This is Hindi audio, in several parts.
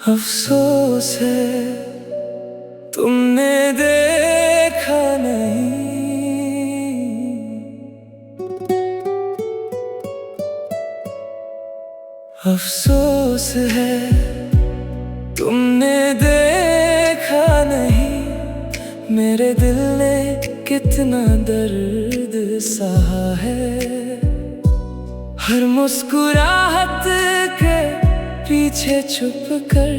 अफसोस है तुमने देखा नहीं। अफसोस है तुमने देखा नहीं, मेरे दिल ने कितना दर्द सहा है। हर मुस्कुराहट के पीछे छुप कर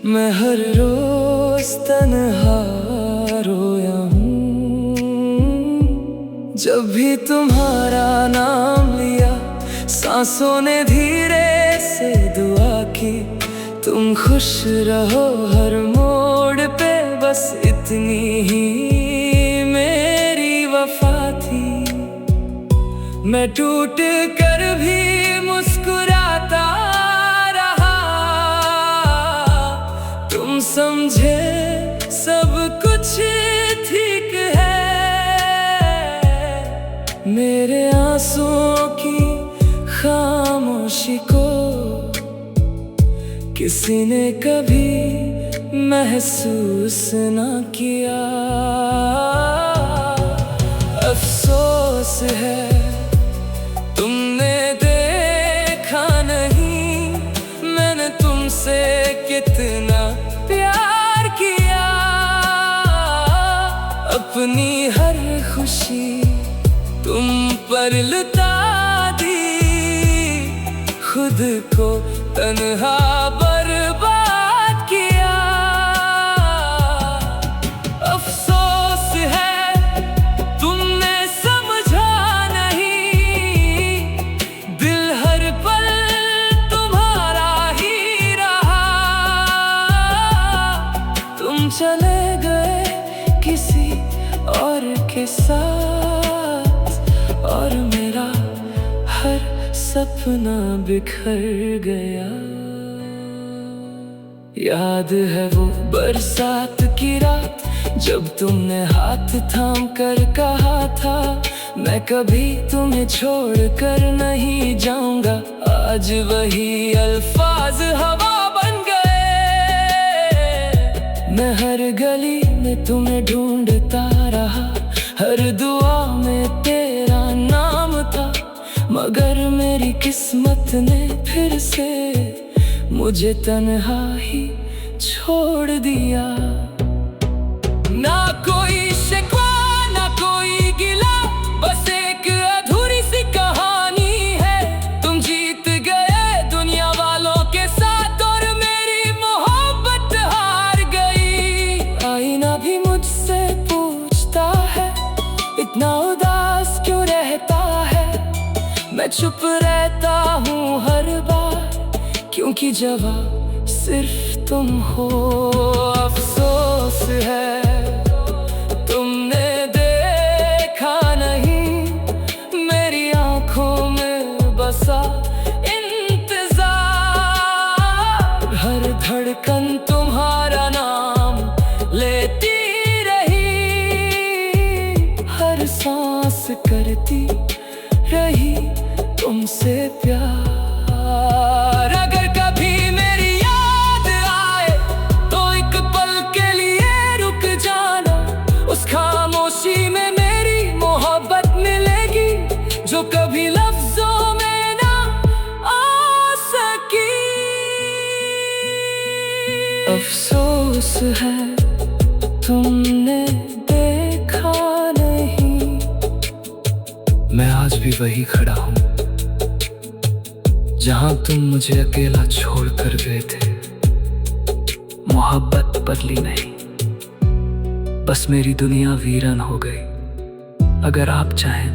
मैं हर रोज तन्हा रोया हूँ। जब भी तुम्हारा नाम लिया सांसों ने धीरे से दुआ की, तुम खुश रहो हर मोड़ पे, बस इतनी ही मेरी वफा थी। मैं टूट कर भी मुस्कुराता रहा, तुम समझे सब कुछ ठीक है। मेरे आंसुओं की खामोशी को किसी ने कभी महसूस न किया। अफसोस है तुमने देखा नहीं, मैंने तुमसे कितना प्यार किया। अपनी हर खुशी तुम पर लुटा दी, खुद को तन्हा बर्बाद किया। अफसोस है तुमने समझा नहीं, दिल हर पल तुम्हारा ही रहा। तुम चले गए किसी और के साथ, और मेरा हर सपना बिखर गया। याद है वो बरसात की रात, जब तुमने हाथ थाम कर कहा था मैं कभी तुम्हें छोड़ कर नहीं जाऊंगा। आज वही अल्फाज हवा बन गए। मैं हर गली में तुम्हें ढूंढता रहा, हर दुआ में तेरा नाम था, मगर मेरी किस्मत ने फिर से मुझे तन्हा ही छोड़ दिया। ना कोई शिकवा ना कोई गिला, बस एक अधूरी सी कहानी है। तुम जीत गए दुनिया वालों के साथ, और मेरी मोहब्बत हार गई। आईना भी मुझसे पूछता है इतना उदास क्यों रहता है। मैं चुप रहता हूँ हर बार, क्योंकि जवाब सिर्फ तुम हो। अफसोस है तुमने देखा नहीं, मेरी आंखों में बसा इंतजार। हर धड़कन तुम्हारा नाम लेती रही, हर सांस करती रही तुमसे प्यार। अगर कभी मेरी याद आए तो एक पल के लिए रुक जाना, उस खामोशी में मेरी मोहब्बत मिलेगी, जो कभी लफ्जों में ना आ सकी। अफसोस है तुमने देखा नहीं, मैं आज भी वही खड़ा हूँ जहाँ तुम मुझे अकेला छोड़ कर गए थे। मोहब्बत बदली नहीं, बस मेरी दुनिया वीरान हो गई। अगर आप चाहें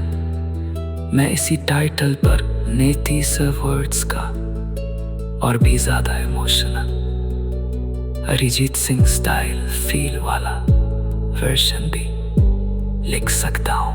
मैं इसी टाइटल पर नेती से वर्ड्स का और भी ज्यादा emotional Arijit Singh style feel वाला वर्जन भी लिख सकता हूँ।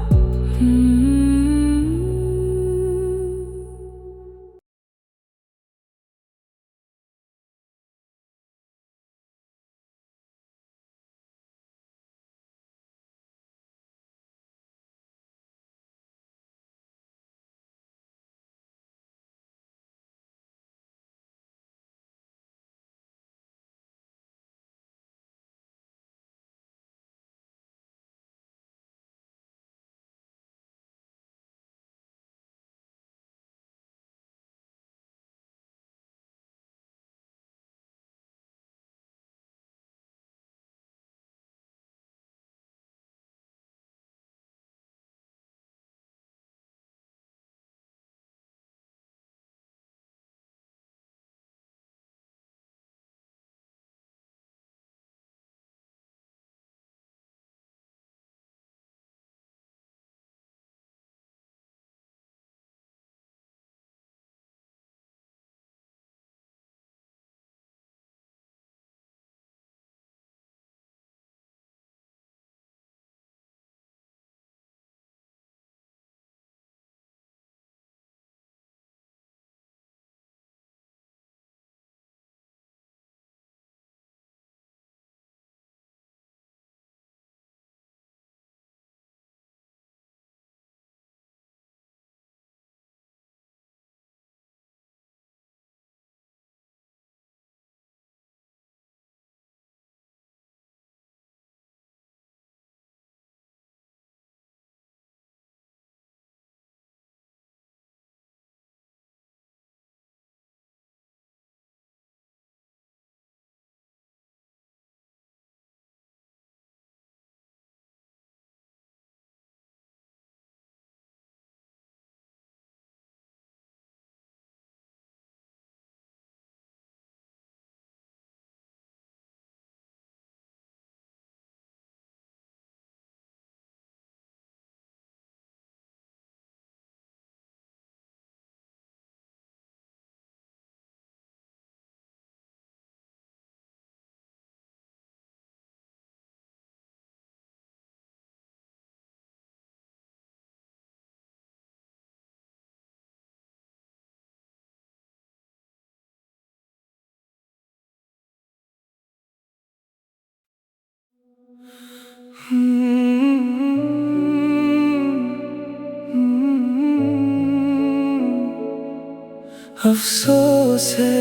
अफसोस है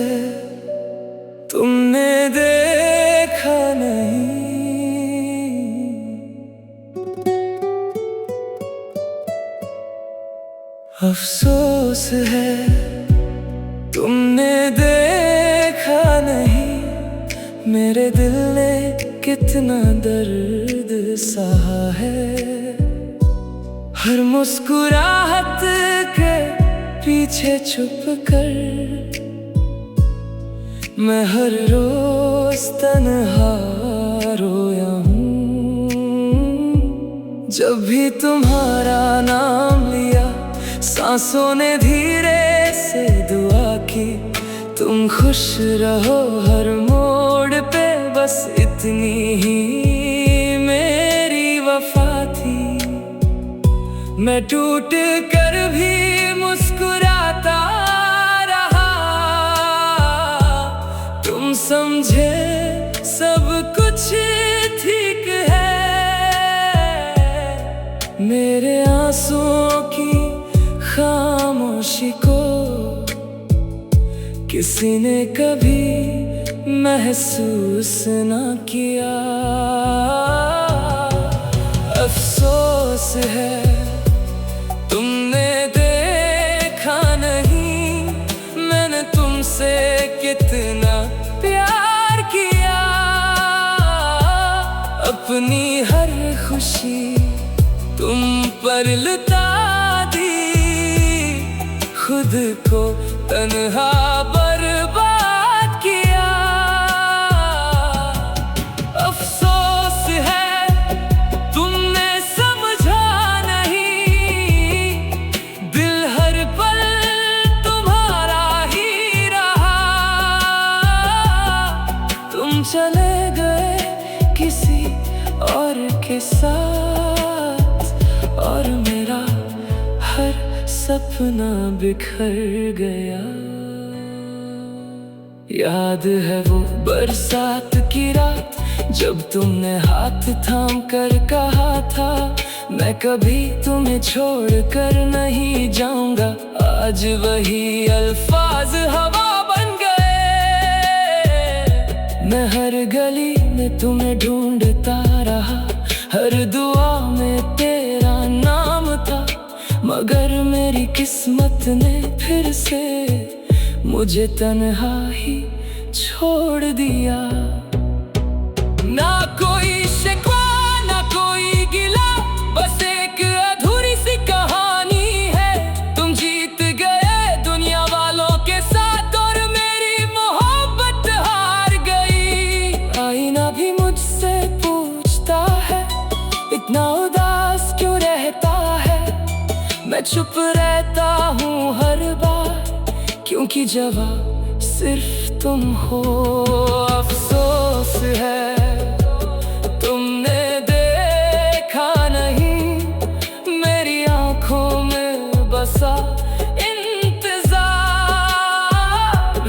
तुमने देखा नहीं, अफसोस है तुमने देखा नहीं, मेरे दिल ने कितना दर्द सहा है। हर मुस्कुराहट के पीछे छुप कर मैं हर रोज तन्हा रोया हूँ। जब भी तुम्हारा नाम लिया सांसों ने धीरे से दुआ की, तुम खुश रहो हर मोड़ पे, बस इतनी ही मेरी वफा थी। मैं टूट कर भी मुस्कुराता रहा, तुम समझे सब कुछ ठीक है। मेरे आंसुओं की खामोशी को किसी ने कभी महसूस न किया। अफसोस है तुमने देखा नहीं, मैंने तुमसे कितना प्यार किया। अपनी हर खुशी तुम पर लुटा दी, खुद को तन्हा बर्बाद किया। अफसोस है तुमने समझा नहीं, दिल हर पल तुम्हारा ही रहा। तुम चले गए किसी और के साथ, और मेरा हर सपना बिखर गया। याद है वो बरसात की रात, जब तुमने हाथ थाम कर कहा था मैं कभी तुम्हें छोड़ कर नहीं जाऊंगा। आज वही अल्फाज हवा बन गए। मैं हर गली में तुम्हें ढूंढता रहा, हर दुआ में तेरा नाम था, मगर मेरी किस्मत ने फिर से मुझे तन्हा ही छोड़ दिया। ना कोई शिकवा ना कोई गिला, बस एक अधूरी सी कहानी है। तुम जीत गए दुनिया वालों के साथ, और मेरी मोहब्बत हार गई। आईना भी मुझसे पूछता है इतना उदास क्यों रहता है। मैं चुप रहता हूँ हर बार, क्योंकि जवाब सिर्फ तुम हो। अफसोस है तुमने देखा नहीं, मेरी आंखों में बसा इंतजार।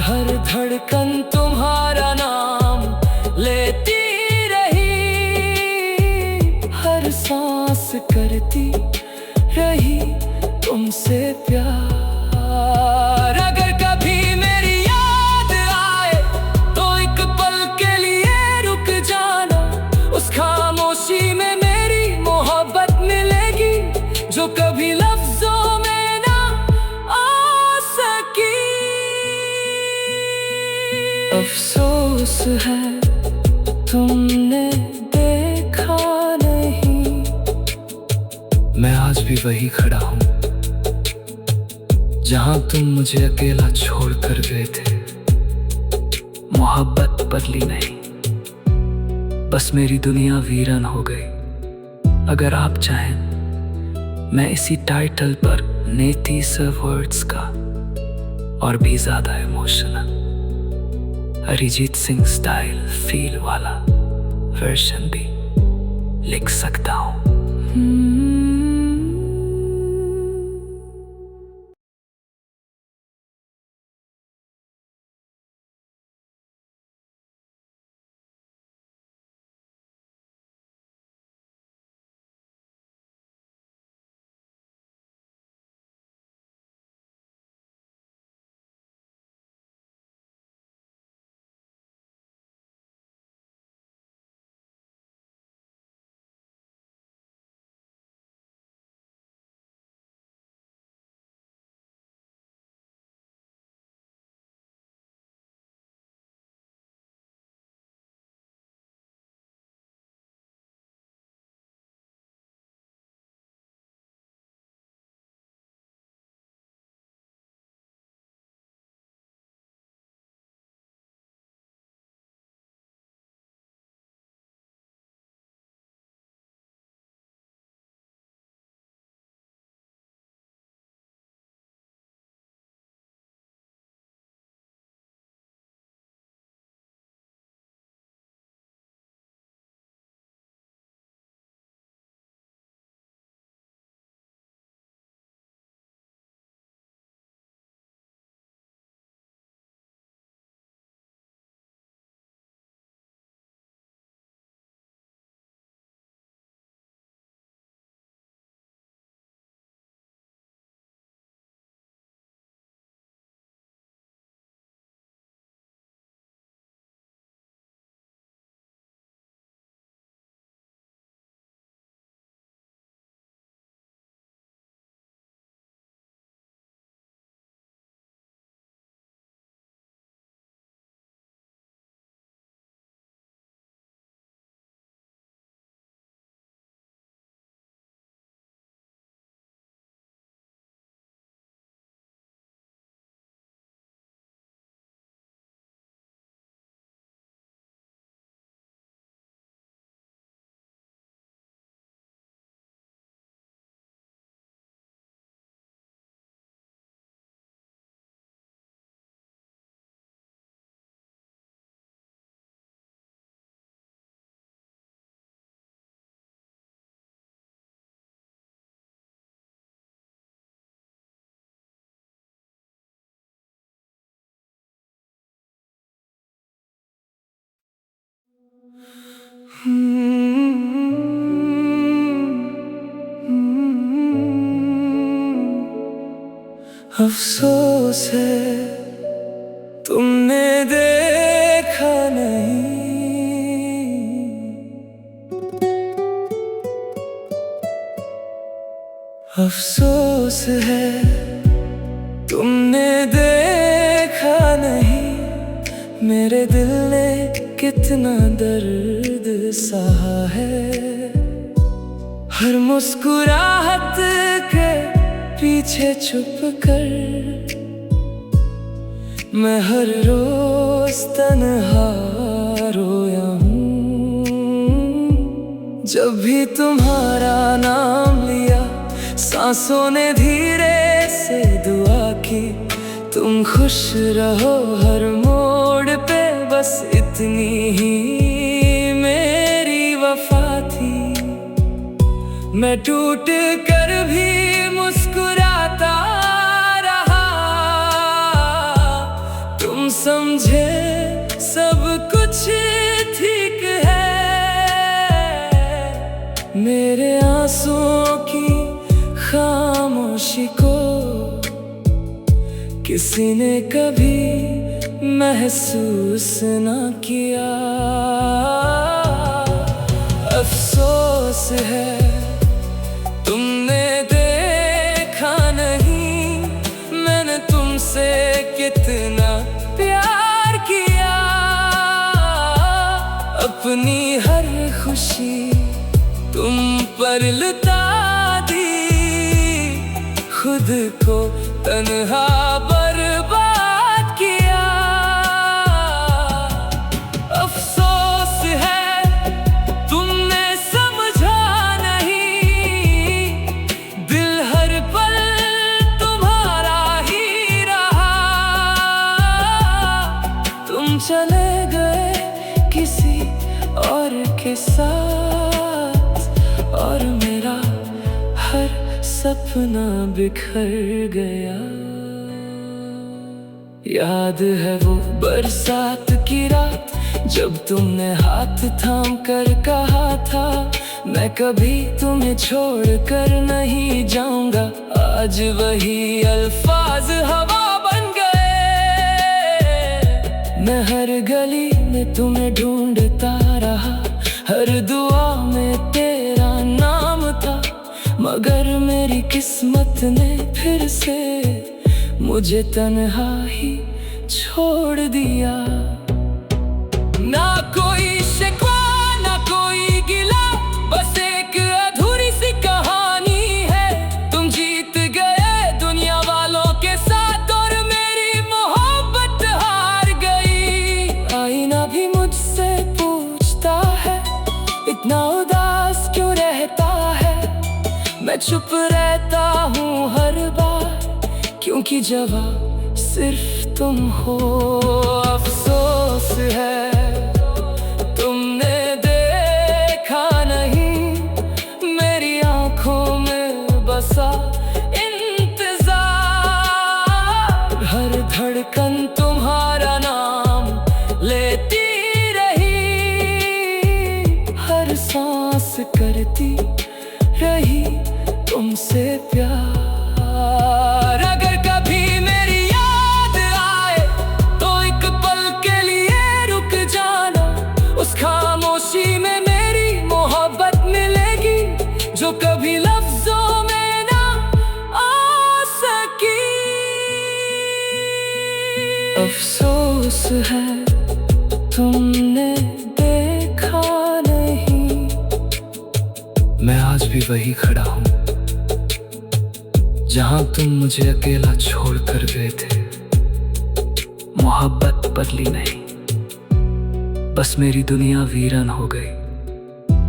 हर धड़कन तुम्हारा नाम लेती रही, हर सांस करती रही तुमसे प्यार। अगर कभी मेरी याद आए तो एक पल के लिए रुक जाना, उस खामोशी में मेरी मोहब्बत मिलेगी, जो कभी लफ्जों में ना आ सकी। अफसोस है तुमने देखा नहीं, मैं आज भी वही खड़ा हूँ जहां तुम मुझे अकेला छोड़ कर गए थे। मोहब्बत बदली नहीं, बस मेरी दुनिया वीरान हो गई। अगर आप चाहें मैं इसी टाइटल पर नेती से वर्ड्स का और भी ज्यादा emotional Arijit Singh style feel वाला वर्जन भी लिख सकता हूँ। अफसोस है तुमने देखा नहीं, अफसोस है तुमने देखा नहीं, मेरे दिल ने कितना दर्द सहा है। हर मुस्कुराहट के पीछे छुप कर मैं हर रोज तन्हा रोया हूँ। जब भी तुम्हारा नाम लिया सांसों ने धीरे से दुआ की, तुम खुश रहो हर मोड़ पे, बस इतनी ही मेरी वफा थी। मैं टूट कर भी मुस्कुराता रहा, तुम समझे सब कुछ ठीक है। मेरे आंसुओं की खामोशी को किसी ने कभी महसूस न किया। अफसोस है तुमने देखा नहीं, मैंने तुमसे कितना प्यार किया। अपनी हर खुशी तुम पर लुटा दी, खुद को तन्हा बर्बाद किया। अफसोस है तुमने समझा नहीं, दिल हर पल तुम्हारा ही रहा। तुम चले गए किसी और के साथ, और मेरा हर सपना बिखर गया। याद है वो बरसात की रात, जब तुमने हाथ थाम कर कहा था मैं कभी तुम्हें छोड़ कर नहीं जाऊंगा। आज वही अल्फाज हवा बन गए। मैं हर गली में तुम्हें ढूंढता रहा, हर दुआ में तेरा नाम था, मगर मेरी किस्मत ने फिर से मुझे तन्हा ही छोड़ दिया। ना कोई शिकवा ना कोई गिला, बस एक अधूरी सी कहानी है। तुम जीत गए दुनिया वालों के साथ, और मेरी मोहब्बत हार गई। आईना भी मुझसे पूछता है इतना उदास क्यों रहता है। मैं चुप रहता हूँ हर बार, क्योंकि जवाब सिर्फ तुम हो। अफसोस है तुमने देखा नहीं, मेरी आंखों में बसा इंतजार। हर धड़कन तुम्हारा नाम लेती रही, हर सांस करती रही तुमसे प्यार। अगर कभी मेरी याद आए तो एक पल के लिए रुक जाना, उस खामोशी में मेरी मोहब्बत मिलेगी, जो कभी लफ्जों में ना आ सकी। अफसोस है तुमने देखा नहीं, मैं आज भी वही खड़ा हूँ जहाँ तुम मुझे अकेला छोड़कर गए थे। मोहब्बत बदली नहीं, बस मेरी दुनिया वीरान हो गई।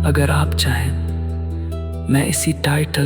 अगर आप चाहें मैं इसी टाइटल